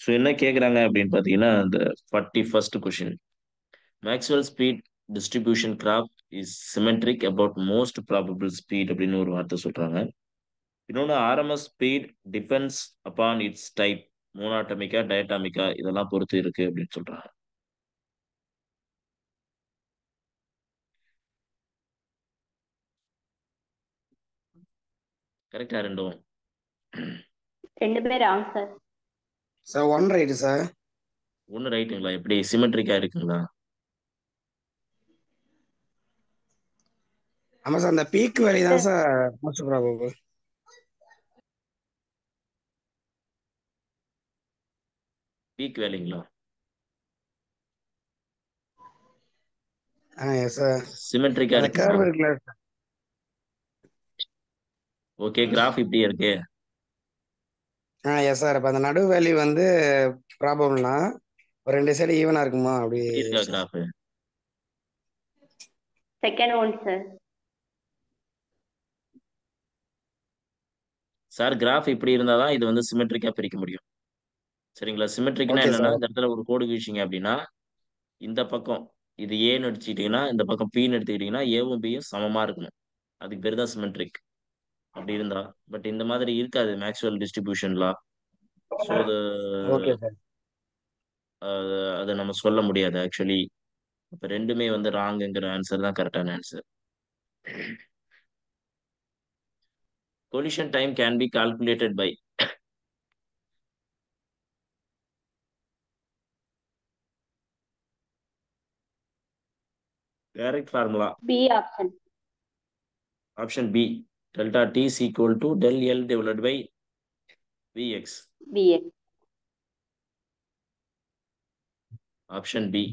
So என்ன கேட்குறாங்க அப்படின்னு பார்த்தீங்கன்னா, இந்த 41st question. Maxwell speed distribution graph is symmetric about most probable speed அப்படின்னு ஒரு வார்த்தை சொல்றாங்க. இன்னொன்று RMS speed depends upon its type, மோனாட்டமிக்கா டயட்டாமிக்கா இதெல்லாம் பொறுத்து இருக்கு அப்படின்னு சொல்றாங்க. கரெக்டா ரெண்டும்? ரெண்டுமே wrong sir. Sir one right sir. ஒன்று ரைட்டுங்களா? எப்படி சிமெட்ரிக்கா இருக்குங்களா? ஆமா சார், அந்த பீக் வேல்யூ தான் சார் மோஸ்ட் ப்ராபபிள். பீக் வேல்யூங்களா? Yes sir. சிமெட்ரிக்கா அந்த இருக்குங்களா? கர்வ் இருக்குல்ல. ஓகே, கிராஃப் இப்படி இருக்கு. Yes sir. இப்போ அந்த நடு வேல்யூ வந்து ப்ராபபிள்னா ஒரு ரெண்டு சைடு ஈவனா இருக்குமா அப்படி இப்படி இருக்கா sir? Graph? Second one sir. Sir Graf இப்படி இருந்தாதான் இது வந்து சிமெட்ரிக்கா பிரிக்க முடியும். சரிங்களா? சிமெட்ரிக்னா ஓகே என்னன்னா, சார். இந்த இடத்துல ஒரு கோடு கீழ்ச்சிங்க அப்படின்னா இந்த பக்கம் இது ஏன்னு எடுத்துக்கிட்டீங்கன்னா, இந்த பக்கம் பின்னு எடுத்துக்கிட்டீங்கன்னா ஏவும் பியும் சமமா இருக்கணும். அதுக்கு பேர் தான் சிமெட்ரிக். அப்படி இருந்தா பட் இந்த மாதிரி இருக்காது மேக்ஸ்வெல் டிஸ்ட்ரிபியூஷன்லாம். ஸோ அது ஓகே சார். அதை நம்ம சொல்ல முடியாது ஆக்சுவலி. இப்போ ரெண்டுமே வந்து ராங்குங்கிற ஆன்சர் தான் கரெக்டான answer. collision time can be calculated by direct formula. B option. Option B, delta T is equal to del L divided by Vx. Vx. Option B.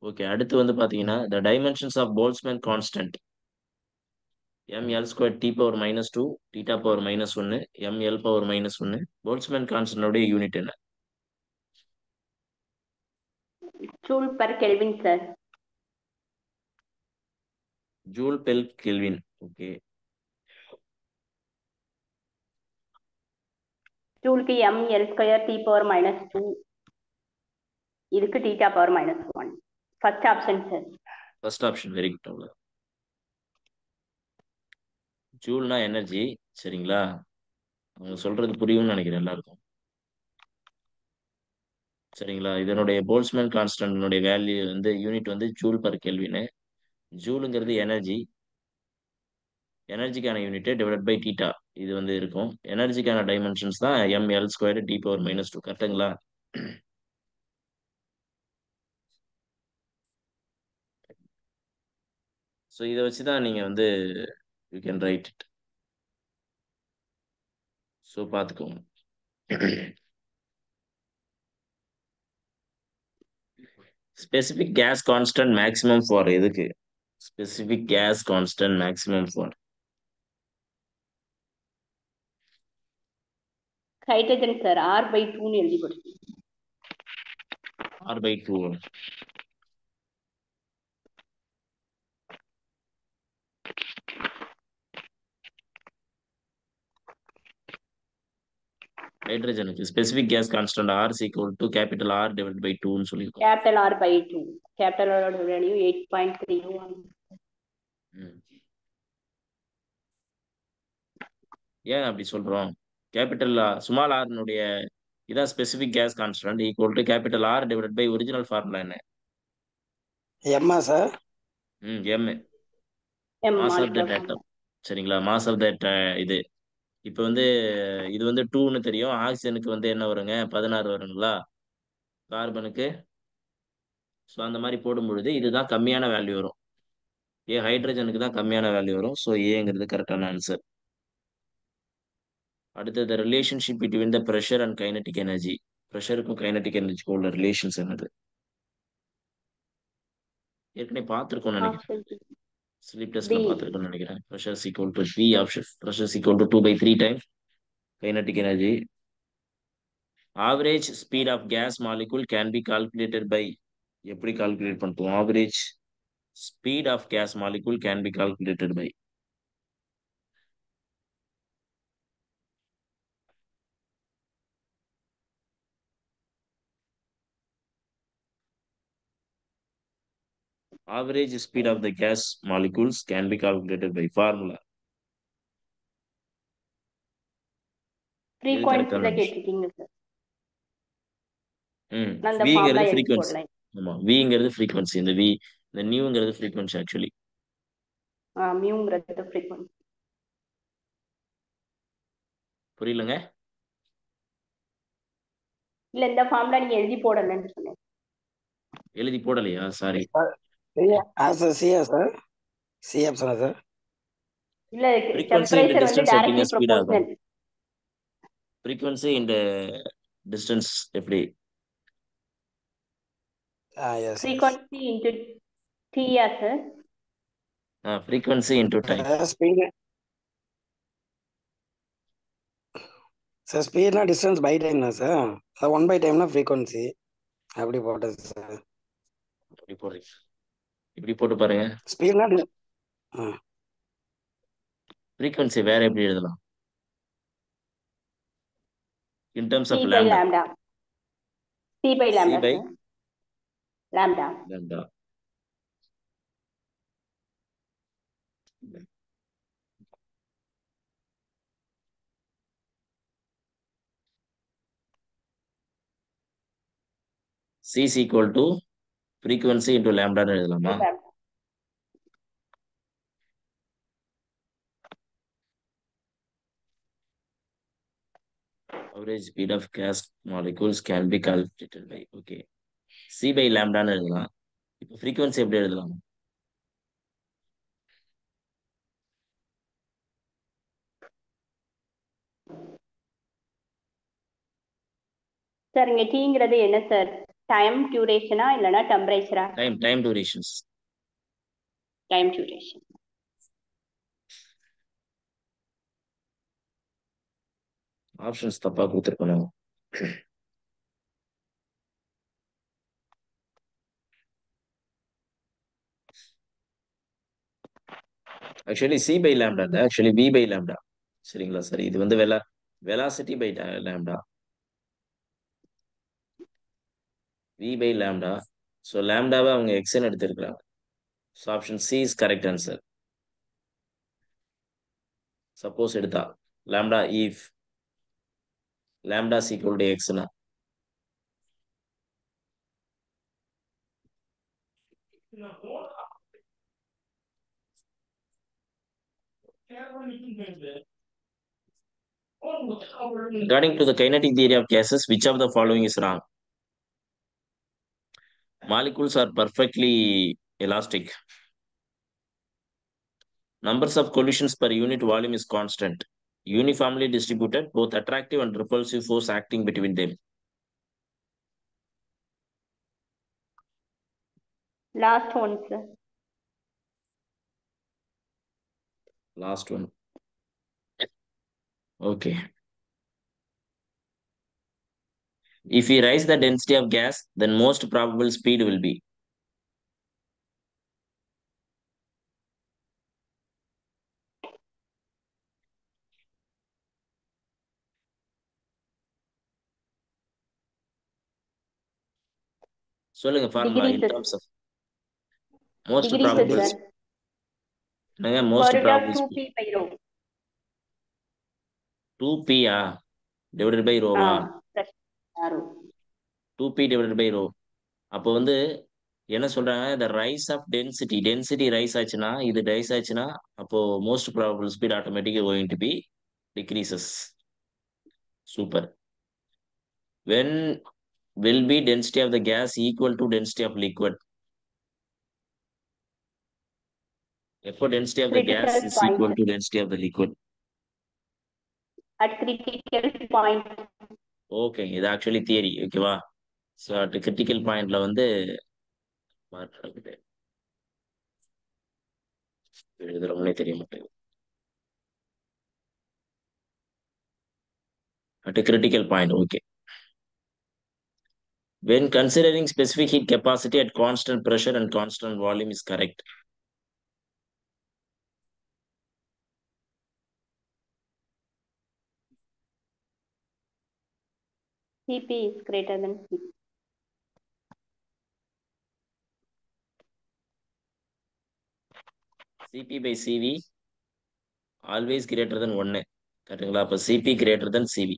Okay, அடுத்து வந்து பாத்தீங்கன்னா the dimensions of Boltzmann constant ml squared t power minus 2 theta power minus 1 ml power minus 1. Boltzmann constant உடைய unit என்ன? Joule per kelvin sir. Joule per kelvin. Okay, ஜூலுக்கு ml square t power minus 2, இதுக்கு theta power minus 1. First option sir. First option very good. அவ்வளோ ஜூல்னா energy. சரிங்களா? அவங்க சொல்றது புரியும்னு நினைக்கிறேன் எல்லாருக்கும். சரிங்களா? இதனுடைய போல்ட்ஸ்மேன் கான்ஸ்டன்டினுடைய வேல்யூ வந்து யூனிட் வந்து ஜூல் பர் கெல்வின். ஜூலுங்கிறது எனர்ஜி. எனர்ஜிக்கான யூனிட் டிவைட் பை டீட்டா இது வந்து இருக்கும். எனர்ஜிக்கான டைமென்ஷன்ஸ் தான் ml ஸ்கொயர் டி பவர் மைனஸ் 2. கரெக்டுங்களா? ஸோ இதை வச்சு தான் நீங்கள் வந்து you can write it. So பார்த்துக்கோங்க. Specific gas constant maximum for எதுக்கு? Specific gas constant maximum for hydrogen sir. R/2ன்னு எழுதி கொடுத்து. R/2. ஹைட்ரஜனுக்கு specific gas constant R is equal to capital R divided by 2ன்னு சொல்லியிருக்கோம். Capital R/2. கேபிட்டலோட value 8.31. ஏன் அப்படி சொல்றோம்? கேபிட்டல் ஸ்மால் ஆர்னுடைய இதான் specific gas constant equal to capital R divide by original formula என்ன? எம்மா sir? M, mass of that atom. சரிங்களா? மாஸ் ஆஃப் தட் இது இப்போ வந்து இது வந்து 2ன்னு தெரியும். ஆக்சிஜனுக்கு வந்து என்ன வருங்க? 16 வருங்களா? கார்பனுக்கு. ஸோ அந்த மாதிரி போடும் பொழுது இதுதான் கம்மியான வேல்யூ வரும். ஹைட்ரஜனுக்கு தான் கம்மியான வேல்யூ வரும். ஸோ ஏங்கிறது கரெக்டான ஆன்சர். அடுத்தது relationship between the pressure and kinetic energy. ப்ரெஷருக்கும் கைனடிக் எனர்ஜிக்கும் உள்ள ரிலேஷன்ஸ் என்னது? ஏற்கனவே பார்த்துருக்கோம்னு நினைக்கிறேன். ஸ்லீப் டெஸ்ட்ல பார்த்துருக்கோம்னு நினைக்கிறேன். Pressure equal to B option. Pressure equal to 2/3 times kinetic energy. Average speed of gas molecule can be calculated by. எப்படி கால்குலேட் பண்ணுவோம்? Average speed of gas molecule can be calculated by. Average speed of the gas molecules can be calculated by formula. இது கரெக்டான ஃப்ரீக்வன்சில விஷயம். கேட்டிருக்கீங்க sir. நான் அந்த விங்கிறது formula எழுதி frequency. போடல. ஆமா, விங்கிறது ஃப்ரீக்வன்சி. இந்த நியூங்கிறது ஃப்ரீக்வன்சி ஆக்சுவலி. மியூங்கிறது ஃப்ரீக்வன்சி. புரியலங்க? இல்ல இந்த ஃபார்முலா நீங்க எழுதி போடலன்னு சொன்னேன். எழுதி போடலையா? சாரி. சியா சார், சி ஆப்ஷனா சார்? இல்ல frequency into டெம்பரேச்சர் வந்து distance எப்படிங்க டைரக்ட்லி ஸ்பீட் ஆகும்? ப்ரொபோர்ஷனல். frequency into distance எப்படி? எஸ் ஃப்ரீக்வன்சி இன்டு டியா sir? frequency into time. Speed sir. ஸ்பீட்னா டிஸ்டன்ஸ் பை டைம் தான் சார். அது 1/டைம்னா ஃப்ரீக்வன்சி அப்படி போட்டது சார். இப்படி போடுறீங்க, இப்படி போட்டு பாருங்க. ஸ்பீட்னா frequency வேற எப்படி எழுதலாம்? in terms of C by lambda. Lambda. C by c lambda by sir. Lambda. lambda. c is equal to frequency into lambda ன்னு எழுதலாமா? average speed of gas molecules can be calculated by, okay, c by lambda ன்னு எழுதலாம். இப்போ frequency எப்படி எழுதலாம்? Sir இங்க டீங்கிறது என்ன sir? Time டியூரேஷனா இல்லனா டெம்பரேச்சரா? time durations. Time duration. Options தப்பா கொடுத்துருக்கணும். ஆக்சுவலி சி பை லேம்டா இல்லை, ஆக்சுவலி வி பை லேம்டா. சரிங்களா? சரி, இது வந்து velocity by lambda, V by lambda. So லேம்டாவை அவங்க எக்ஸ்ன்னு எடுத்திருக்கிறாங்க. So option C is correct answer. Suppose எடுத்தா lambda if lambda is equal to எக்ஸ்னா according to the kinetic theory of gases, which of the following is wrong? Molecules are perfectly elastic. Numbers of collisions per unit volume is constant. Uniformly distributed, both attractive and repulsive force acting between them. Last one sir. Last one. Okay. If we raise the density of gas, then most probable speed will be. சொல்லுங்க formula in degrees terms of most degrees probable sir. என்னங்க most square root of probable 2p speed by rho. 2p divided by rho plus rho. 2p divided by rho. அப்போ வந்து என்ன சொல்றாங்க, the rise of density rise ஆச்சுன்னா, இது rise ஆச்சுன்னா, அப்போ most probable speed ஆட்டோமேட்டிக்கா going to be decreases. Super. when will be density of the gas equal to density of liquid? எப்போ density of the gas critical is equal point. to density of the liquid? At critical point. Okay, இது actually theory. ஓகேவா? So at critical பாயிண்ட்ல வந்து எழுதுறவங்களே தெரிய மாட்டேங்குது. At a critical point, okay. When considering specific heat capacity at constant pressure and constant volume is correct. Cp is greater than Cp. CP by CV always greater than 1. கரெக்டுங்களா? அப்போ CP greater than CV.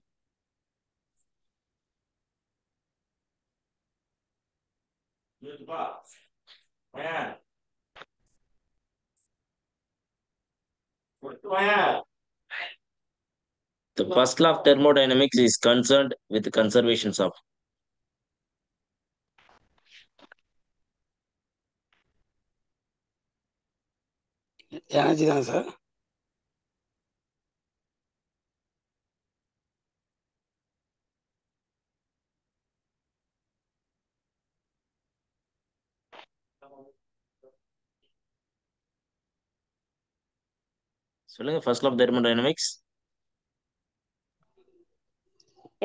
The first law of thermodynamics is concerned with conservations of. Energy தானே sir? சொல்லுங்க, first law of thermodynamics.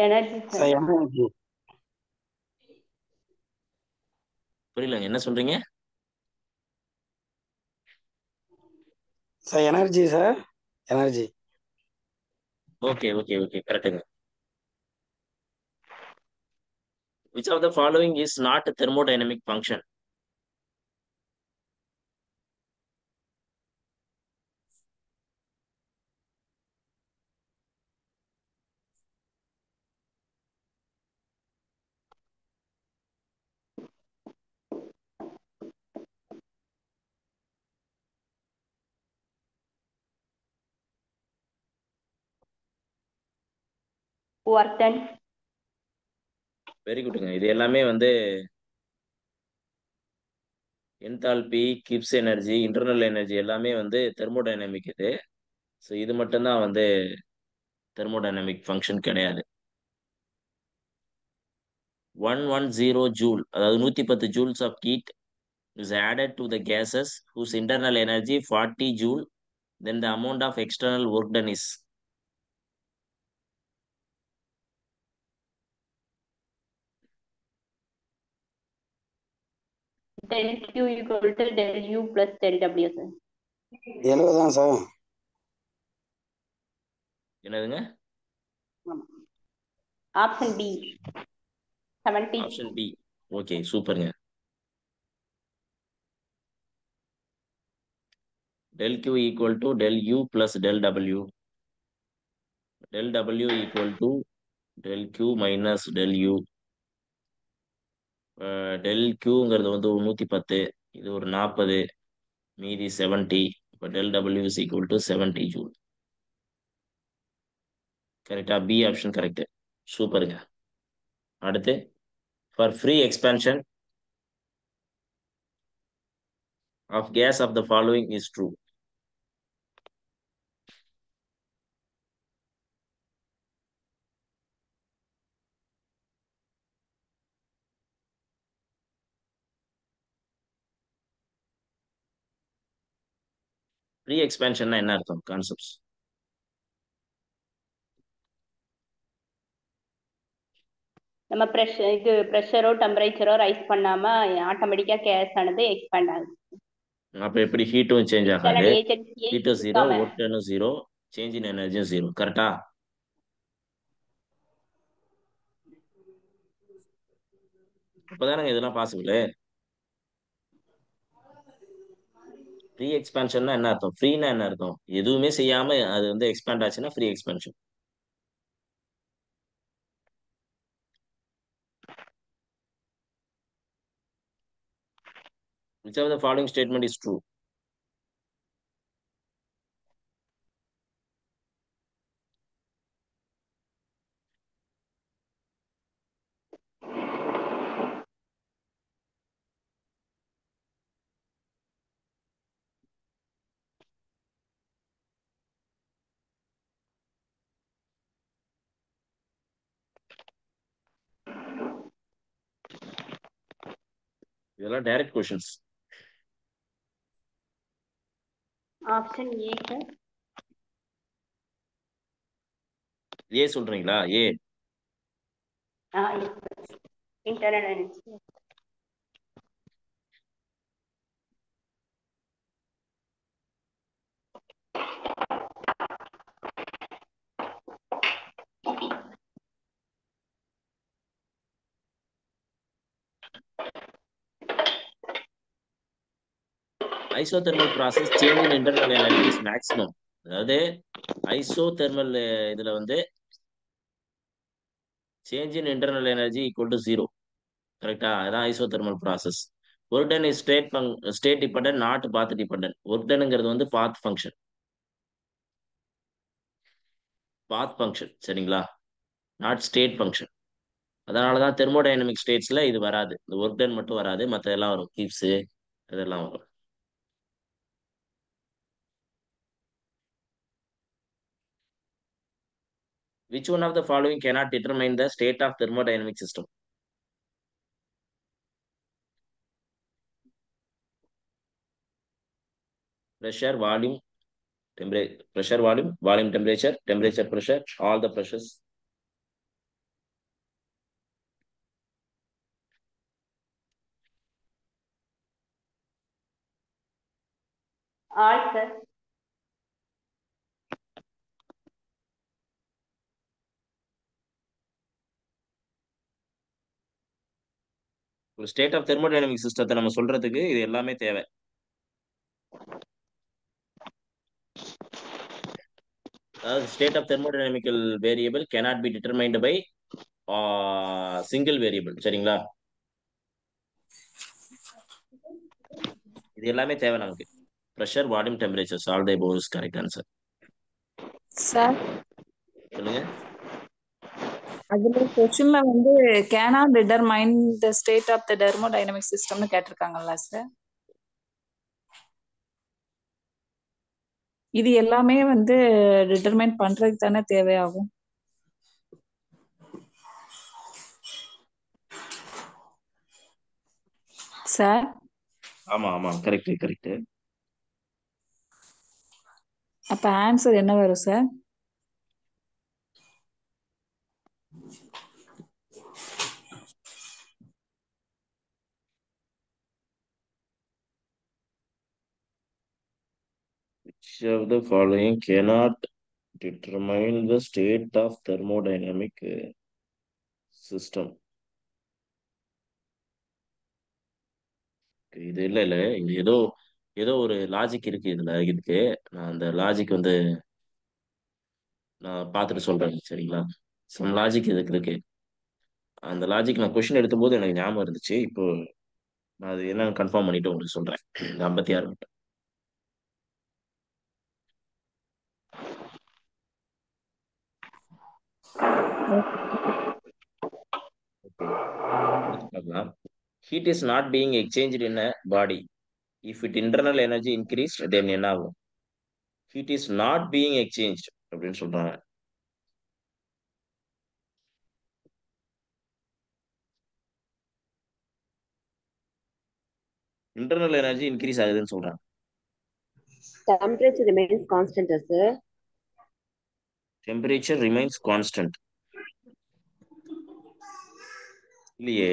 Energy sir sir. Energy. புரியலங்க, என்ன சொல்றீங்க? Sir energy sir, energy. Okay okay okay, கரெக்டுங்க. Which of the following is not a thermodynamic function? Work done. Very குட்ங்க. இது எல்லாமே வந்து enthalpy, Gibbs energy, internal energy எல்லாமே வந்து தெர்மோடைனமிக் இது. ஸோ இது மட்டும்தான் வந்து தெர்மோடைனமிக் ஃபங்க்ஷன் கிடையாது. 110 ஜூல், அதாவது 110 joules of heat is added to the gases whose internal energy 40 joule, then the amount of external work done is. del Q equal to del U plus del W sir. 70 தான் sir. என்னதுங்க? Option B 70. Option B. Okay, சூப்பருங்க. del Q equal to del U plus del W. Del W equal to del Q minus del U. del Qங்கிறது வந்து 110, இது ஒரு 40, மீதி 70. இப்போ del W is equal to 70 joule. கரெக்டா? B option correct. சூப்பருங்க. அடுத்து, for free expansion of gas of the following is true. Free எக்ஸ்பேன்ஷன்னா என்ன அர்த்தம்? கான்செப்ட்ஸ். நம்ம ப்ரெஷரோ டெம்பரேச்சரோ ரைஸ் பண்ணாம ஆட்டோமேட்டிக்கா கேஸ் ஆனது எக்ஸ்பேண்ட் ஆகுது. அப்ப எப்படி ஹீட்டும் சேஞ்ச் ஆகாது, எக்ஸ்டர்னல் ஏஜென்சியே ஹீட்டும் ஜீரோ, இருக்காம. ஒர்க் டனும் ஜீரோ, சேஞ்ச் இன் எனர்ஜியும் ஜீரோ. கரெக்டா? அப்பதானங்க இதெல்லாம் பாசிபிள். ஃப்ரீ எக்ஸ்பேன்ஷன்னா என்ன அர்த்தம்? ஃப்ரீனா என்ன அர்த்தம்? எதுவுமே செய்யாம அது வந்து எக்ஸ்பேண்ட் ஆச்சுன்னா free expansion. Which of the following statement is true? இதெல்லாம் direct questions. Option A sir. A சொல்றீங்களா? A. Internal energy. Isothermal process change in internal energy is maximum. அதாவது ஐசோதெர்மல் இதுல வந்து change in internal energy equal to zero. கரெக்டா? அதான் isothermal process. Work done is state dependent, not path dependent. Work டன்ங்கிறது வந்து path function. Path function சரிங்களா, not state function. அதனால தான் தெர்மோடைனமிக் ஸ்டேட்ஸ்ல இது வராது. இந்த ஒர்க் டன் மட்டும் வராது, மற்ற எல்லாம் வரும். ஹீப்ஸ் இதெல்லாம் வரும். Which one of the following cannot determine the state of thermodynamic system? Pressure, volume, temperature, pressure, volume, temperature, pressure, all the pressures. All, sir. ஒரு ஸ்டேட் ஆஃப் தெர்மோடைனமிக் சிஸ்டத்தை நம்ம சொல்றதுக்கு இது எல்லாமே தேவை. அதாவது state of thermodynamical variable cannot be determined by single variable. சரிங்களா, இது எல்லாமே தேவை நமக்கு. Pressure, volume, temperature, all the above is correct answer. Sir சொல்லுங்க. அதுல கொஸ்டின்ல வந்து cannot determine the state of the thermodynamic systemனு கேட்டிருக்காங்கல்ல சார், இது எல்லாமே வந்து டிட்டர்மைன் பண்றதுக்கு தானே தேவையாகும் சார்? ஆமா ஆமா, கரெக்ட் கரெக்ட். அப்ப ஆன்சர் என்ன வரும் sir? Which of the following cannot determine the state of thermodynamic system? இது இல்ல இல்ல, இது ஏதோ ஏதோ ஒரு லாஜிக் இருக்கு இதுல. இதுக்கு நான் அந்த லாஜிக் வந்து நான் பார்த்துட்டு சொல்றேன் சரிங்களா. சம் லாஜிக் இதுக்கு இருக்கு. அந்த லாஜிக் நான் கொஸ்டின் எடுத்தபோது எனக்கு ஞாபகம் இருந்துச்சு. இப்போ நான் அது என்னன்னு கன்ஃபார்ம் பண்ணிட்டு உங்களுக்கு சொல்றேன். இந்த 56 மட்டும். ஓகே, அடுத்து பார்க்கலாம். Heat is not being exchanged in a body if it internal energy increase then என்ன ஆகும்? Heat is not being exchange அப்படின்னு சொல்றாங்க. இன்டர்னல் எனர்ஜி இன்க்ரீஸ் ஆகுதுன்னு சொல்றாங்க. Temperature remains constant, sir. Temperature remains constant இல்லையே.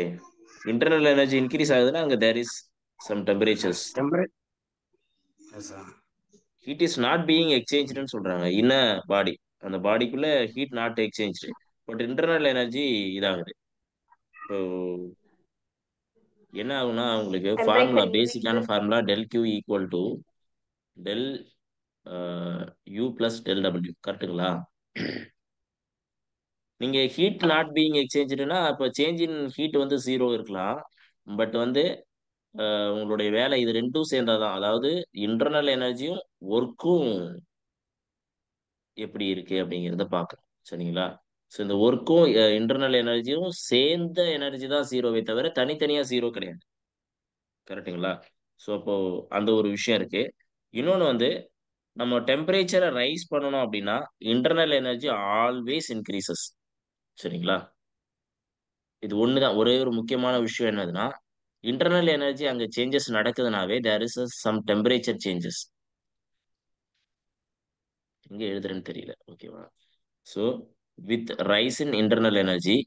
இன்டர்னல் எனர்ஜி இன்க்ரீஸ் ஆகுதுன்னா அங்க there is some temperatures. Heat is not being எக்ஸ்சேஞ்சுன்னு சொல்றாங்க இன் அ பாடி. அந்த பாடிக்குள்ள heat not exchange, but internal energy இதாகுது. இப்போ என்ன ஆகும்னா உங்களுக்கு ஃபார்முலா, Temperature பேசிக்கான increases. Formula del Q equal to del U plus del W. கரெக்டுங்களா? நீங்க ஹீட் நாட் பீயிங் எக்ஸ்சேஞ்சுன்னா அப்போ சேஞ்ச் இன் ஹீட் வந்து ஜீரோ இருக்கலாம். பட் வந்து உங்களுடைய வேலை இது ரெண்டும் சேர்ந்தாதான், அதாவது இன்டர்னல் எனர்ஜியும் ஒர்க்கும் எப்படி இருக்கு அப்படிங்கிறத பார்க்கணும். சரிங்களா? ஸோ இந்த ஒர்க்கும் இன்டர்னல் எனர்ஜியும் சேர்ந்த எனர்ஜி தான் ஜீரோவை தவிர தனித்தனியா ஜீரோ கிடையாது. கரெக்டுங்களா? ஸோ அப்போ அந்த ஒரு விஷயம் இருக்கு. இன்னொன்று வந்து நம்ம டெம்பரேச்சரை ரைஸ் பண்ணணும் அப்படின்னா இன்டர்னல் எனர்ஜி ஆல்வேஸ் இன்க்ரீசஸ். சரிங்களா? இது ஒண்ணுதான் ஒரே ஒரு முக்கியமான விஷயம் என்னதுன்னா, இன்டர்னல் எனர்ஜி அங்க சேஞ்சஸ் நடக்குதுனாவே there is some temperature changes. எங்க எழுதுறேன்னு தெரியல. ஓகேவா? So with rise in internal energy,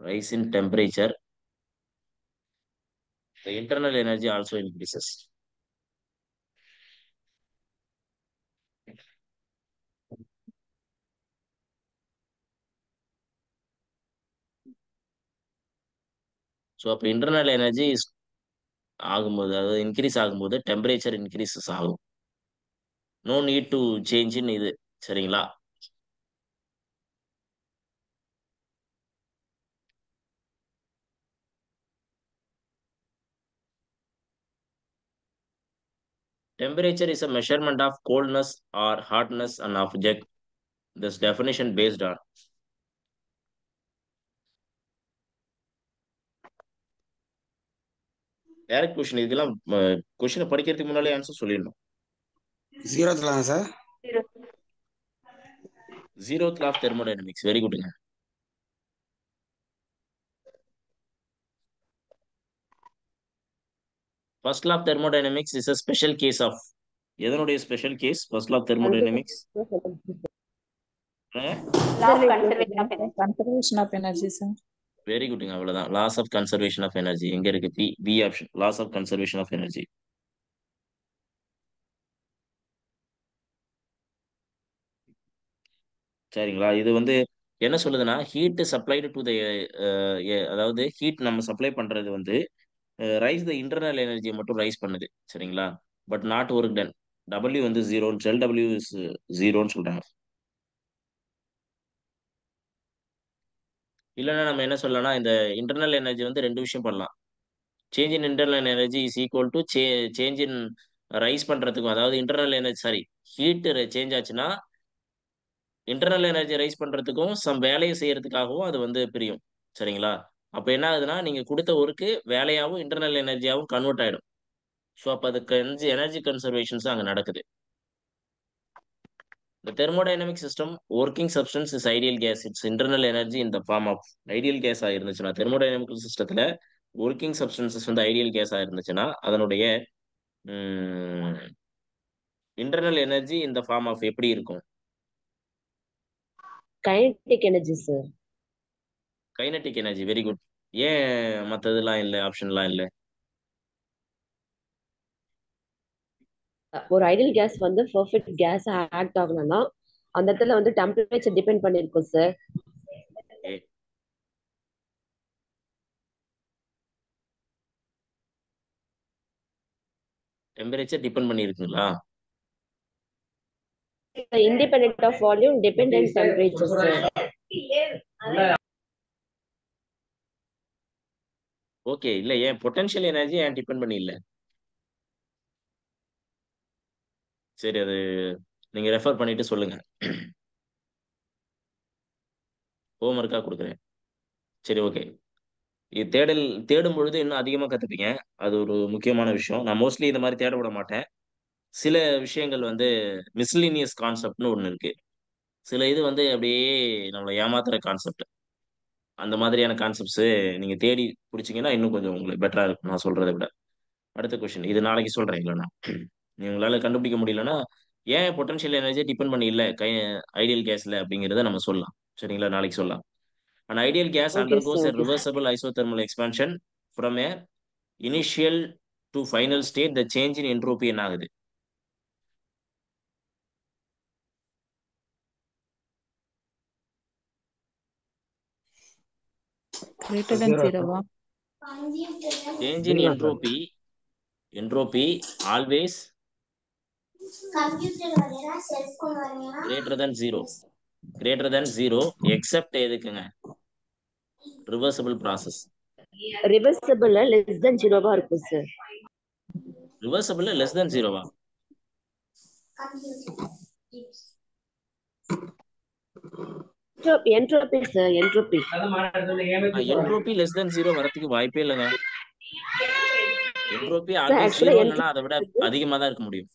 rise in temperature, the internal energy also increases. So அப்போ இன்டர்னல் எனர்ஜி ஆகும்போது, அதாவது இன்க்ரீஸ் ஆகும்போது டெம்பரேச்சர் இன்க்ரீசஸ் ஆகும். No need to change in இது. சரிங்களா? Temperature is a measurement of coldness or hotness an object. This definition based on direct question. இதெல்லாம் கொஸ்டினை படிக்கிறதுக்கு முன்னாலே ஆன்சர் சொல்லிடணும். 0th law sir. 0th law of thermodynamics. Very குட்ங்க. First law of thermodynamics is a special case of எதனுடைய special case? First law of thermodynamics law of conservation of energy. Conservation of energy, sir. Very குட்ங்க. அவ்வளவுதான். Laws of conservation of energy எங்க இருக்கு? B B option. Laws of conservation of energy. சரிங்களா? இது வந்து என்ன சொல்லுதுன்னா, ஹீட் சப்ளைடு டு த, அதாவது ஹீட் நம்ம சப்ளை பண்றது வந்து ரைஸ் த இன்டர்னல் எனர்ஜியை மட்டும் ரைஸ் பண்ணுது. சரிங்களா? But not work done. W வந்து ஜீரோ, டெல் டபிள்யூ இஸ் ஜீரோன்னு சொல்றாங்க. இல்லைன்னா நம்ம என்ன சொல்லலாம்னா, இந்த இன்டர்னல் எனர்ஜி வந்து ரெண்டு விஷயம் பண்ணலாம். Change in internal energy is equal to change in rice பண்றதுக்கும், அதாவது internal energy sorry heat change ஆச்சுன்னா இன்டர்னல் எனர்ஜி ரைஸ் பண்றதுக்கும் சம் வேலையை செய்யறதுக்காகவும் அது வந்து பிரியும். சரிங்களா? அப்ப என்ன ஆகுதுன்னா, நீங்க கொடுத்த ஒர்க்கு வேலையாவும் இன்டர்னல் எனர்ஜியாவும் கன்வெர்ட் ஆயிடும். ஸோ அப்போ அதுக்கு எனர்ஜி கன்சர்வேஷன்ஸ் அங்கே நடக்குது. The thermodynamic system working substance is ideal gas. Its internal energy in the form of ideal gas இருந்துச்சுன்னா, thermodynamic சிஸ்டத்துல working substances வந்து ideal gas இருந்துச்சுன்னா அதனுடைய internal energy in the form of எப்படி இருக்கும்? Kinetic energy, sir. Kinetic energy. Very good. ஏன் மற்றதெல்லாம் இல்லை, ஆப்ஷன்லாம் இல்லை? ஒரு ஐடியல் கேஸ் வந்து பெர்ஃபெக்ட் கேஸ் ஆக்ட் ஆகணும்னா அந்த இடத்துல வந்து டெம்பரேச்சர் டிபெண்ட் பண்ணிருக்கும் சார். டெம்பரேச்சர் டிபெண்ட் பண்ணிருக்குங்களா? Independent of volume, dependent temperature sir. Okay. இல்ல, ஏன் பொட்டன்ஷியல் எனர்ஜி ஏன் டிபெண்ட் பண்ணி இல்ல? சரி, அது நீங்க ரெஃபர் பண்ணிட்டு சொல்லுங்க. ஹோம்ஒர்க்கா கொடுக்குறேன். சரி, ஓகே. இது தேடும் பொழுது இன்னும் அதிகமா கத்துப்பீங்க. அது ஒரு முக்கியமான விஷயம். நான் மோஸ்ட்லி இந்த மாதிரி தேட விட மாட்டேன். சில விஷயங்கள் வந்து மிஸ்லினியஸ் கான்செப்ட்னு ஒண்ணு இருக்கு. சில இது வந்து அப்படியே நம்மளை ஏமாத்துற கான்செப்ட். அந்த மாதிரியான கான்செப்ட்ஸ் நீங்க தேடி பிடிச்சீங்கன்னா இன்னும் கொஞ்சம் உங்களுக்கு பெட்டரா இருக்கும் நான் சொல்றதை விட. அடுத்த கொஸ்டின். இது நாளைக்கு சொல்றேன். இல்லைன்னா உங்களால கண்டுபிடிக்க முடியலன்னா ஏன் பொட்டன்ஷியல் எனர்ஜி டிபெண்ட் பண்ணி இல்லை ஐடியல் கேஸ்ல அப்படிங்கிறத நம்ம சொல்லலாம். சரிங்களா? நாளைக்கு சொல்லலாம். An ideal gas okay undergoes sir. a reversible isothermal expansion from a initial to final state. The change in entropy என்ன ஆகுது? Greater than 0. Change in entropy always greater than zero. Greater than zero except எதுக்குங்க? Reversible process. Reversible less then 0வா இருக்கும் sir. Reversible less than 0வா? Entropy sir, entropy. Entropy less then 0 வரதுக்கு வாய்ப்பே இல்லைங்க. Entropy sir always ஆக்சுவலா 0 இல்லைன்னா அதை விட அதிகமா தான் இருக்க முடியும்.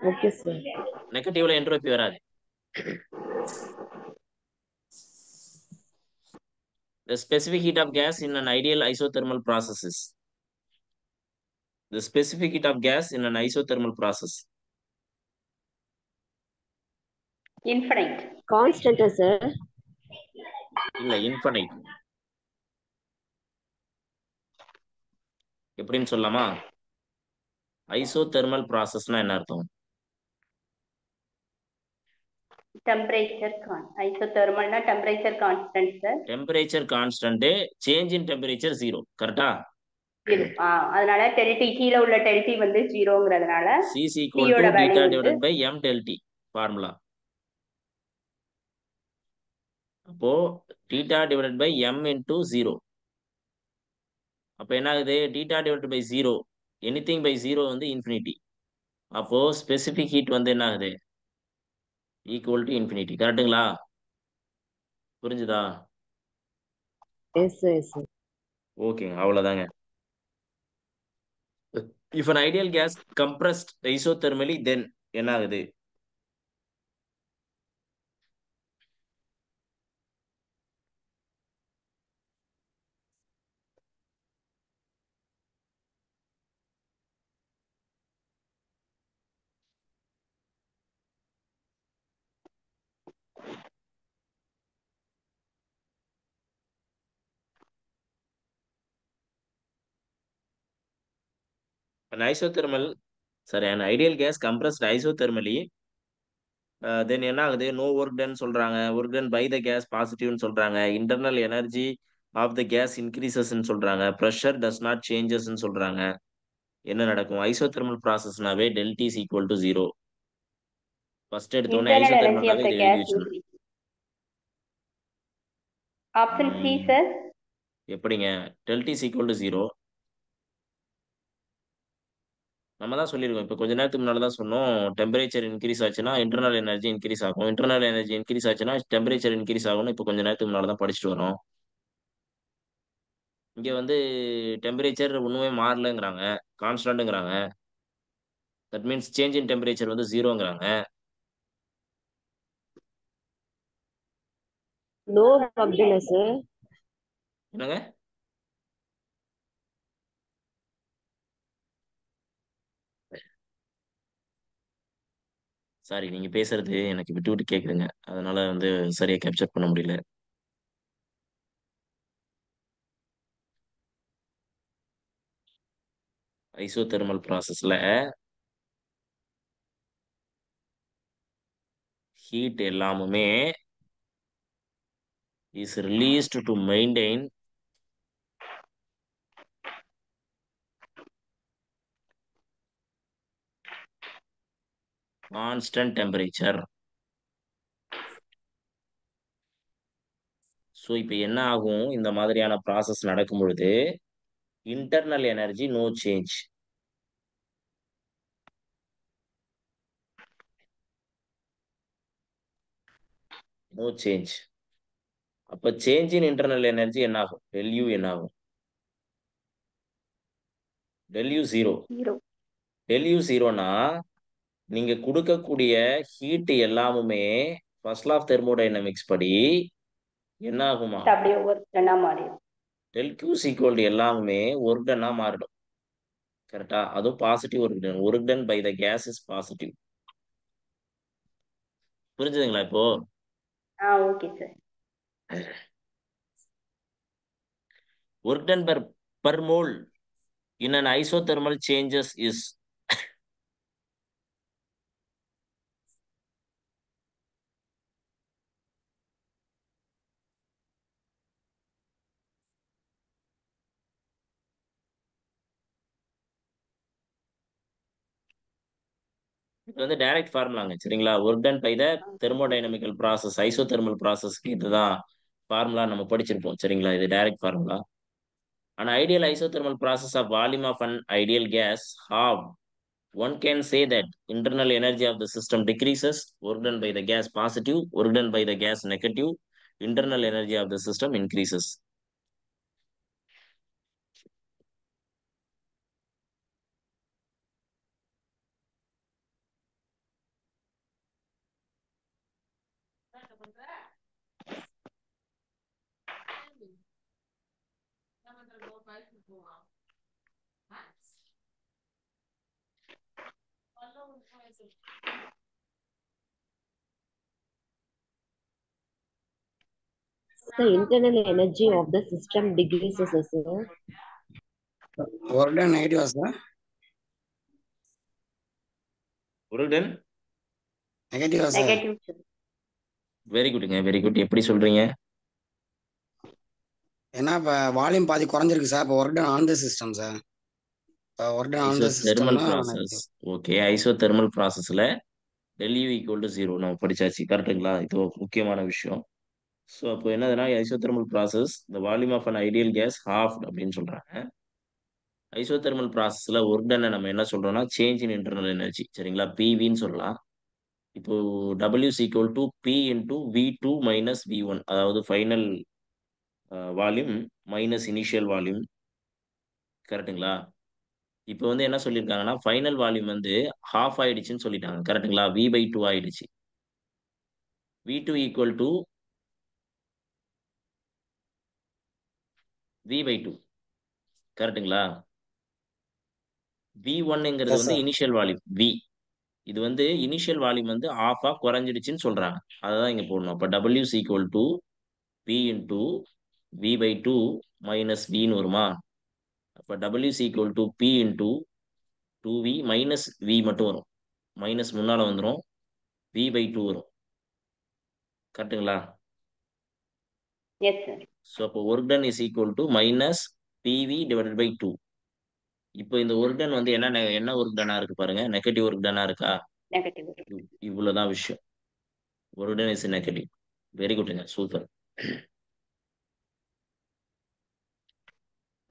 Okay sir. நெகட்டிவ்ல என்ட்ரோபி வராது. The specific heat of gas in an ideal isothermal process is the specific heat of gas in an isothermal process. Infinite. Constant sir. இல்ல, இன்ஃபைனைட். எப்படின்னு சொல்லலாமா? ஐசோதெர்மல் ப்ராசஸ்னா என்ன அர்த்தம்? Temperature isothermal na temperature constant sir. Temperature constant, change in temperature 0. கரெக்டா? அதனால ΔT கீழே உள்ள ΔT வந்து 0ங்கிறதுனால C is equal to theta divided by m ΔT formula. அப்போ theta divided by m into 0. அப்போ என்ன ஆகுது? theta divided by 0, anything by 0 வந்து இன்ஃபினிட்டி. அப்போ ஸ்பெசிபிக் ஹீட் வந்து என்ன ஆகுது? Equal to infinity. கரெக்டுங்களா? புரிஞ்சுதா? எஸ் எஸ் ஓகேங்க, அவ்வளவுதாங்க. If an ideal gas compressed isothermally, then என்ன ஆகுது? An ideal gas compressed isothermally, then என்ன ஆகுது? நோ ஒர்க் டன் சொல்றாங்க. Work done by the gas பாசிட்டிவ்னு சொல்றாங்க. Internal energy of the gas இன்க்ரீசஸ்ன்னு சொல்றாங்க. ப்ரெஷர் டஸ் நாட் சேஞ்சஸ்ன்னு சொல்றாங்க. என்ன நடக்கும்? ஐசோதெர்மல் ப்ராசஸ்னாவே ΔT is equal to 0. First எடுத்தோடனே ஐசோதெர்மல்னாவே இதை எழுதி வச்சிடணும். Option C sir. எப்படிங்க? ΔT is equal to 0. நம்ம தான் சொல்லியிருக்கோம். இப்போ கொஞ்ச நேரத்துக்கு முன்னால தான் சொன்னோம். டெம்பரேச்சர் இன்க்ரீஸ் ஆச்சுன்னா இன்டர்னல் எனர்ஜி இன்க்ரீஸ் ஆகும். இன்டர்னல் எனர்ஜி இன்க்ரீஸ் ஆச்சுன்னா டெம்பரேச்சர் இன்க்ரீஸ் ஆகும்னு இப்போ கொஞ்ச நேரத்துக்கு முன்னால தான் படிச்சுட்டு வரோம். இங்க வந்து டெம்பரேச்சர் ஒண்ணுமே மாறலங்கிறாங்க, கான்ஸ்டன்ட்ங்கிறாங்க. That means change in temperature வந்து 0ங்கிறாங்க. நோ அப்படின்னா சார் என்னங்க? சாரி, நீங்க பேசுறது எனக்கு விட்டு விட்டு கேக்குதுங்க. அதனால வந்து சரியா கேப்சர் பண்ண முடியல. ஐசோதெர்மல் ப்ராசஸ்ல ஹீட் எல்லாமுமே is released to maintain constant temperature. So இப்போ என்ன ஆகும்? இந்த மாதிரியான ப்ராசஸ் நடக்கும் பொழுது internal energy no change. No change. அப்ப சேஞ்ச் இன் இன்டர்னல் எனர்ஜி என்ன ஆகும்? ΔU என்ன ஆகும்? ΔU 0. ΔU 0னா நீங்க கொடுக்கக்கூடிய ஹீட் எல்லாமுமே ஃபர்ஸ்ட் லா ஆஃப் தெர்மோடைனமிக்ஸ் படி என்ன ஆகுமா? அப்படியே ஒர்க் டன்னா மாறிடும். ΔQ ஈக்குவல் எல்லாமே ஒர்க் டன்னா மாறிடும். கரெக்டா? அதுவும் positive work done. Work done by the gas is positive. புரிஞ்சுதுங்களா இப்போ? Okay sir. Work done per mole in an isothermal changes is இது வந்து டைரக்ட் ஃபார்முலாங்க. சரிங்களா? Work done by the thermodynamical process, isothermal ப்ராசஸ்க்கு இதுதான் ஃபார்முலா நம்ம படிச்சிருப்போம். சரிங்களா? இது direct formula. An ideal isothermal process of volume of an ideal gas, how one can say that internal energy of the system decreases, work done by the gas positive, work done by the gas negative, internal energy of the system increases. The internal energy of the system decreases, sir. Work done negative, sir. Work done Negative, sir. Negative very குட்ங்க, very good. எப்படி சொல்றீங்க? ஏன்னா இப்போ volume பாதி குறைஞ்சிருக்கு sir. இப்போ work done on the system sir. இப்போ work done on the isothermal சிஸ்டம்னா ப்ராசஸ். ஓகே, ஐசோதெர்மல் ப்ராசஸ்ல டெல்யூ ஈக்குவல் டு 0 நம்ம படிச்சாச்சு, கரெக்ட்டுங்களா? இது ஒரு முக்கியமான விஷயம். ஸோ அப்போ என்னதுன்னா isothermal process the volume of an ideal gas half அப்படின்னு சொல்றாங்க. ஐசோதெர்மல் ப்ராசஸ்ல ஒர்க் டன்னை நம்ம என்ன சொல்றோம்னா சேஞ்ச் இன் இன்டர்னல் எனர்ஜி, சரிங்களா? பிவின்னு சொல்லலாம். இப்போ W equal to P into V2 minus V1, அதாவது final volume minus initial volume, கரெக்ட்டுங்களா? இப்போ வந்து என்ன சொல்லியிருக்காங்கன்னா ஃபைனல் வால்யூம் வந்து ஹாஃப் ஆயிடுச்சுன்னு சொல்லிட்டாங்க, கரெக்ட்டுங்களா? V/2 ஆயிடுச்சு. V2 ஈக்குவல் டு V/2, கரெக்ட்டுங்களா? V1ங்கிறது எஸ் வந்து சார். Initial volume V. இது வந்து இனிஷியல் வால்யூம் வந்து ஆஃபா குறைஞ்சிடுச்சுன்னு சொல்றாங்க. அததான் இங்க போடணும். அப்ப W equal to P into V/2 minus Vன்னு வருமா? அப்ப W equal to P into 2V minus V மட்டும் வரும். மைனஸ் முன்னால வந்துடும், V/2 வரும், கரெக்ட்டுங்களா? Yes sir. ஸோ அப்போ work done is equal to minus PV divided by 2. இப்போ இந்த ஒர்க் டன் வந்து என்ன ஒர்க் டன்னா இருக்கு பாருங்க, நெகட்டிவ் ஒர்க் டன்னா இருக்கா? நெகட்டிவ். இவ்வளவுதான் விஷயம். Work done is negative. Very குட்ங்க, super.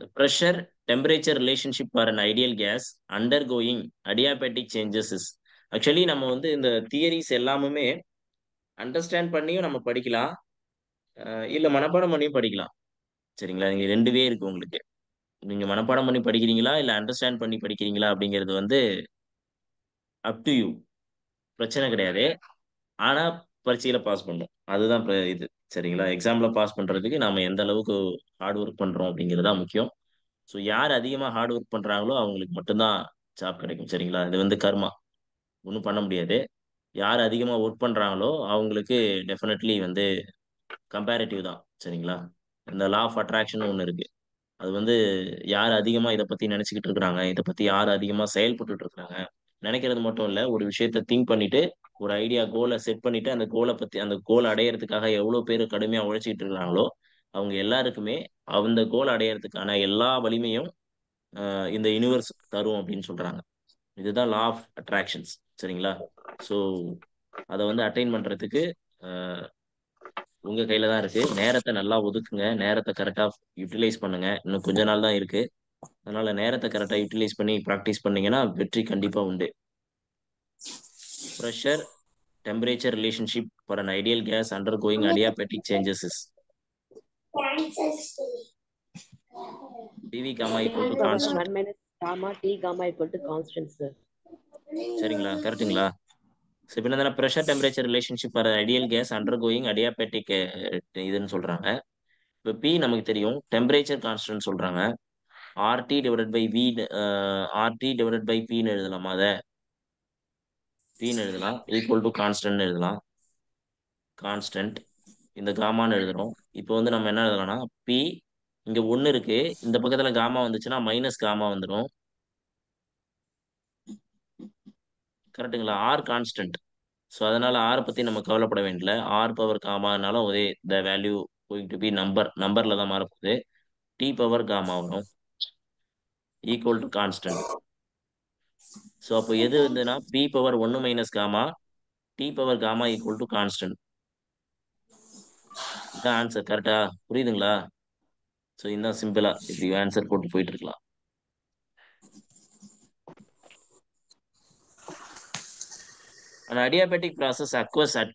The pressure temperature relationship for an ideal gas undergoing adiabatic changes is, actually நம்ம வந்து இந்த தியரிஸ் எல்லாமே அண்டர்ஸ்டாண்ட் பண்ணியும் நம்ம படிக்கலாம், இல்ல மனப்பாடம் பண்ணியும் படிக்கலாம், சரிங்களா? நீங்க ரெண்டுவே இருக்கு உங்களுக்கு. நீங்க மனப்பாடம் பண்ணி படிக்கிறீங்களா இல்ல அண்டர்ஸ்டாண்ட் பண்ணி படிக்கிறீங்களா அப்படிங்கிறது வந்து அப் டு யூ, பிரச்சனை கிடையாது. ஆனா பரீட்சையில பாஸ் பண்ணும், அதுதான் இது, சரிங்களா? எக்ஸாம்ல பாஸ் பண்றதுக்கு நாம எந்த அளவுக்கு ஹார்ட் ஒர்க் பண்றோம் அப்படிங்கிறது தான் முக்கியம். ஸோ யார் அதிகமாக ஹார்ட் ஒர்க் பண்றாங்களோ அவங்களுக்கு மட்டும்தான் ஜாப் கிடைக்கும், சரிங்களா? இது வந்து கர்மா, ஒன்றும் பண்ண முடியாது. யார் அதிகமாக ஒர்க் பண்றாங்களோ அவங்களுக்கு டெஃபினெட்லி வந்து கம்பேரிட்டிவ் தான், சரிங்களா? இந்த லா ஆஃப் அட்ராக்ஷன் ஒன்று இருக்கு. அது வந்து யார் அதிகமா இதை பத்தி நினைச்சுக்கிட்டு இருக்கிறாங்க, இதை பத்தி யார் அதிகமா செயல்பட்டுட்டு இருக்காங்க, நினைக்கிறது மட்டும் இல்ல, ஒரு விஷயத்த திங்க் பண்ணிட்டு ஒரு ஐடியா கோலை செட் பண்ணிட்டு அந்த கோலை அடையறதுக்காக எவ்வளவு பேர் கடுமையா உழைச்சிட்டு இருக்காங்களோ அவங்க எல்லாருக்குமே அந்த கோல் அடையறதுக்கான எல்லா வலிமையும் இந்த யூனிவர்ஸ் தரும் அப்படின்னு சொல்றாங்க. இதுதான் லா ஆஃப் அட்ராக்ஷன்ஸ், சரிங்களா? ஸோ அதை வந்து அட்டைன் பண்றதுக்கு அஹ், உங்க கையில தான் இருக்கு. நேரத்தை நல்லா ஒதுக்குங்க, நேரத்தை கரெக்டா யூட்டிலைஸ் பண்ணுங்க. இன்னும் கொஞ்ச நாள் தான் இருக்கு, அதனால நேரத்தை கரெக்டா யூட்டிலைஸ் பண்ணி ப்ராக்டிஸ் பண்ணீங்கன்னா வெற்றி கண்டிப்பா உண்டு. Pressure temperature relationship for an ideal gas undergoing adiabatic changes is PV gamma equal to constant. 1 minus gamma T gamma equal to constant, sir. சரிங்களா? கரெக்ட்டுங்களா? ஸோ இப்போ என்ன pressure temperature relationship for ideal gas undergoing adiabatic இதுன்னு சொல்றாங்க. இப்போ P நமக்கு தெரியும், temperature constant சொல்றாங்க. RT divided by V, RT divided by Pன்னு எழுதலாமா? அதை Pன்னு எழுதலாம், ஈக்குவல் டு கான்ஸ்டன்ட் எழுதலாம். கான்ஸ்டன்ட் இந்த காமான்னு எழுதுறோம். இப்போ வந்து நம்ம என்ன எழுதலாம்னா P இங்க 1 இருக்கு, இந்த பக்கத்துல காமா வந்துச்சுன்னா மைனஸ் காமா வந்துடும், கரெக்ட்டுங்களா? R constant. ஸோ அதனால ஆர் பத்தி நம்ம கவலைப்பட வேண்டியல. ஆர் பவர் காமானாலும் ஒரே the value going to be நம்பர்ல தான் மாறப்போகுது. டி பவர் காமா வரும், ஈக்குவல் டு கான்ஸ்டன்ட். ஸோ அப்போ எது இருந்ததுன்னா P power 1 minus gamma, T power gamma equal to constant. இதான் ஆன்சர், கரெக்டா? புரியுதுங்களா? ஸோ இதுதான் சிம்பிளா இப்படி ஆன்சர் போட்டு போயிட்டு இருக்கலாம். An adiabatic process occurs at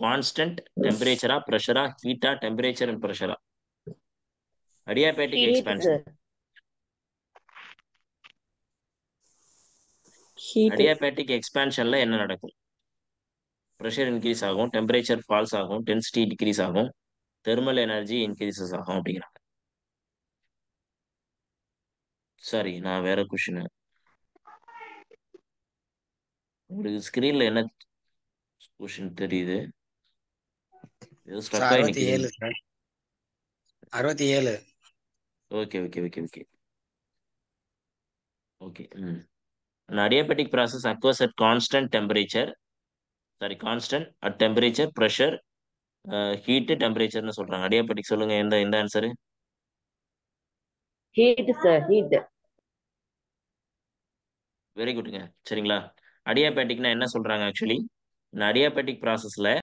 constant temperature, pressure, heat, temperature and pressure. Adiabatic Heat, expansion. Sir. Heat. Adiabatic எக்ஸ்பான்ஷன்ல என்ன நடக்கும்? ப்ரெஷர் இன்க்ரீஸ் ஆகும், டெம்பரேச்சர் ஃபால்ஸ் ஆகும், டென்சிட்டி டிக்ரீஸ் ஆகும், தெர்மல் எனர்ஜி இன்க்ரீசஸ் ஆகும் அப்படிங்கிறாங்க. சாரி, நான் வேற கொஸ்டின். உங்களுக்கு ஸ்கிரீன்ல என்ன கொஸ்டின் தெரியுது? ஏதோ சார் ஸ்ட்ரக் ஆகி நிக்குது. 67 sir. 67. Okay okay okay okay okay. An adiabatic process occurs at constant temperature, pressure heat டெம்பரேச்சர்னு சொல்றாங்க. அடியாபெட்டிக் சொல்லுங்க, எந்த answer? Heat sir, heat. Very குட்ங்க. சரிங்களா? அடியாபேட்டிக்னா என்ன சொல்றாங்க ஆக்சுவலி? இந்த அடியாபேட்டிக் ப்ராசஸ்ல